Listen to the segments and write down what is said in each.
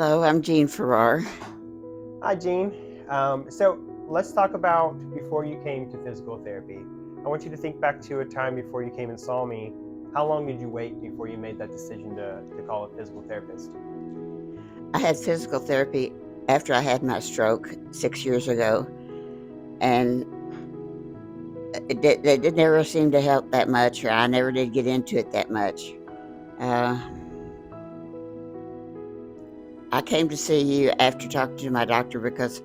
Hello, I'm Jean Farrar. Hi, Jean. So let's talk about before you came to physical therapy. I want you to think back to a time before you came and saw me. How long did you wait before you made that decision to call a physical therapist? I had physical therapy after I had my stroke 6 years ago, and it never seemed to help that much, or I never did get into it that much. Uh, I came to see you after talking to my doctor because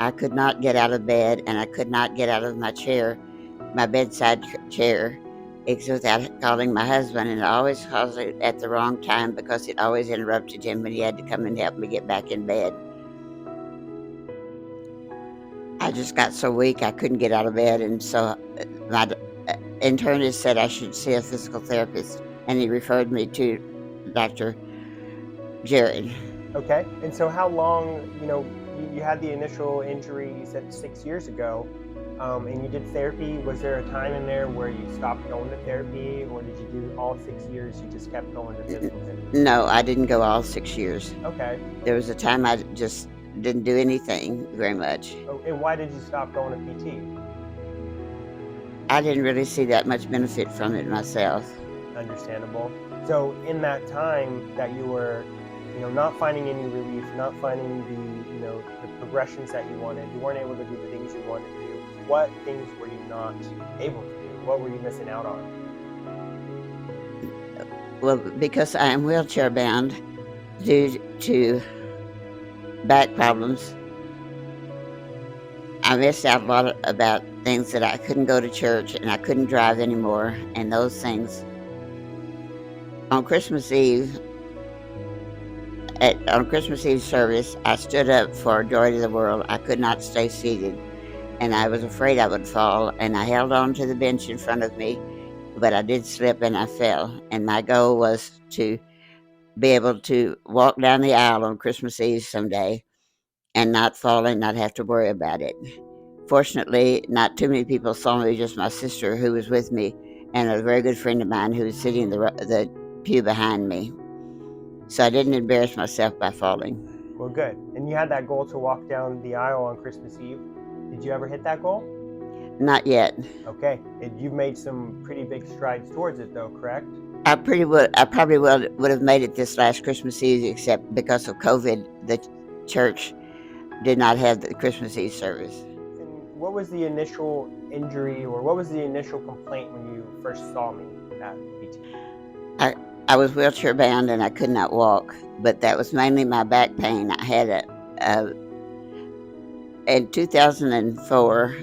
I could not get out of bed and I could not get out of my chair, my bedside chair, without calling my husband, and I always called it at the wrong time because it always interrupted him when he had to come and help me get back in bed. I just got so weak I couldn't get out of bed, and so my internist said I should see a physical therapist, and he referred me to Dr. Jared. Okay. And so how long, you had the initial injury, you said 6 years ago, and you did therapy. Was there a time in there where you stopped going to therapy, or did you do all 6 years, you just kept going to physical therapy? No, I didn't go all 6 years. Okay. There was a time I just didn't do anything very much. Oh, and why did you stop going to PT? I didn't really see that much benefit from it myself. Understandable. So in that time that you were, not finding any relief, not finding the progressions that you wanted, you weren't able to do the things you wanted to do. What things were you not able to do? What were you missing out on? Well, because I am wheelchair bound due to back problems, I missed out a lot about things that I couldn't go to church and I couldn't drive anymore, and those things. On Christmas Eve, on Christmas Eve service, I stood up for Joy to the World. I could not stay seated, and I was afraid I would fall, and I held on to the bench in front of me, but I did slip and I fell. And my goal was to be able to walk down the aisle on Christmas Eve someday and not fall and not have to worry about it. Fortunately, not too many people saw me, just my sister who was with me and a very good friend of mine who was sitting in the pew behind me. So I didn't embarrass myself by falling. Well, good. And you had that goal to walk down the aisle on Christmas Eve. Did you ever hit that goal? Not yet. Okay. And you've made some pretty big strides towards it, though, correct? I probably would have made it this last Christmas Eve, except because of COVID, the church did not have the Christmas Eve service. And what was the initial injury, or what was the initial complaint when you first saw me at PT? I was wheelchair bound and I could not walk, but that was mainly my back pain. I had in 2004,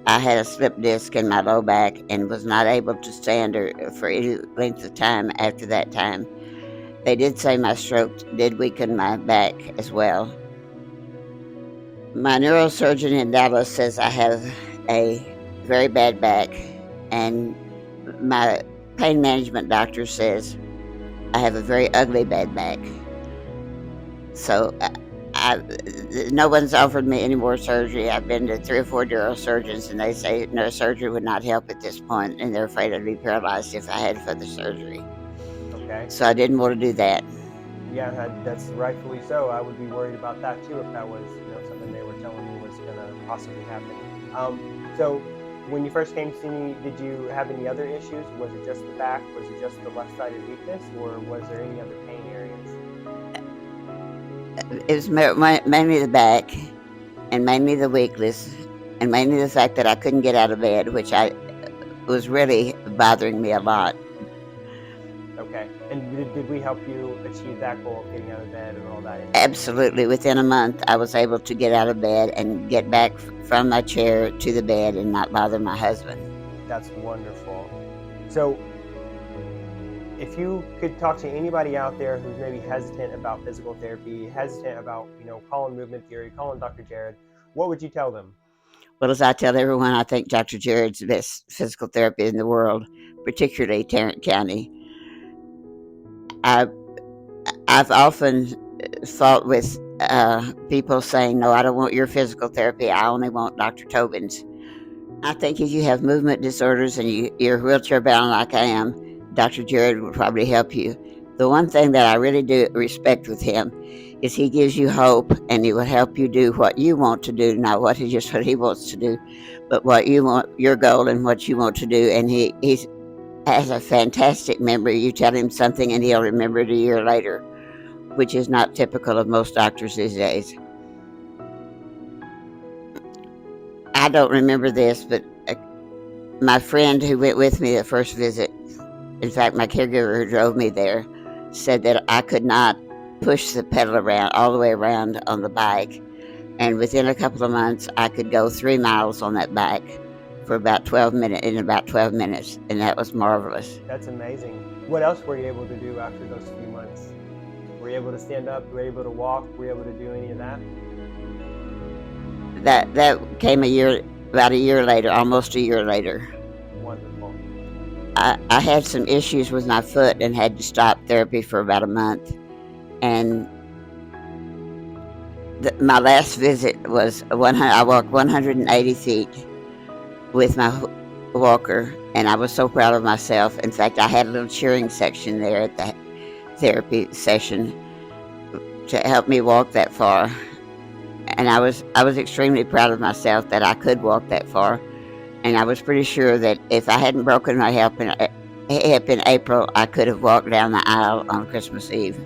I had a slip disc in my low back and was not able to stand for any length of time after that time. They did say my stroke did weaken my back as well. My neurosurgeon in Dallas says I have a very bad back, and my pain management doctor says I have a very ugly bad back. So no one's offered me any more surgery. I've been to 3 or 4 neurosurgeons, and they say no surgery would not help at this point, and they're afraid I'd be paralyzed if I had further surgery. Okay. So I didn't want to do that. Yeah, that's rightfully so. I would be worried about that too if that was something they were telling me was going to possibly happen. So when you first came to see me, did you have any other issues? Was it just the back? Was it just the left-sided weakness, or was there any other pain areas? It was mainly the back, and mainly the weakness, and mainly the fact that I couldn't get out of bed, which was really bothering me a lot. Okay. And did we help you achieve that goal of getting out of bed and all that? Absolutely. Within a month, I was able to get out of bed and get back from my chair to the bed and not bother my husband. That's wonderful. So if you could talk to anybody out there who's maybe hesitant about physical therapy, hesitant about, calling movement theory, calling Dr. Jared, what would you tell them? Well, as I tell everyone, I think Dr. Jared's the best physical therapist in the world, particularly Tarrant County. I've often fought with people saying, no, I don't want your physical therapy. I only want Dr. Tobin's. I think if you have movement disorders and you're wheelchair bound like I am, Dr. Jared will probably help you. The one thing that I really do respect with him is he gives you hope and he will help you do what you want to do, not what he wants to do, but what you want, your goal and what you want to do. And he has a fantastic memory. You tell him something and he'll remember it a year later, which is not typical of most doctors these days. I don't remember this, but my friend who went with me the first visit, in fact, my caregiver who drove me there, said that I could not push the pedal around all the way around on the bike. And within a couple of months, I could go 3 miles on that bike for about 12 minutes, in about 12 minutes. And that was marvelous. That's amazing. What else were you able to do after those few months? Were you able to stand up? Were you able to walk? Were you able to do any of that? That came about a year later, almost a year later. Wonderful. I had some issues with my foot and had to stop therapy for about a month. And my last visit was I walked 180 feet with my walker, and I was so proud of myself. In fact, I had a little cheering section there at the therapy session to help me walk that far. And I was extremely proud of myself that I could walk that far. And I was pretty sure that if I hadn't broken my hip in April, I could have walked down the aisle on Christmas Eve.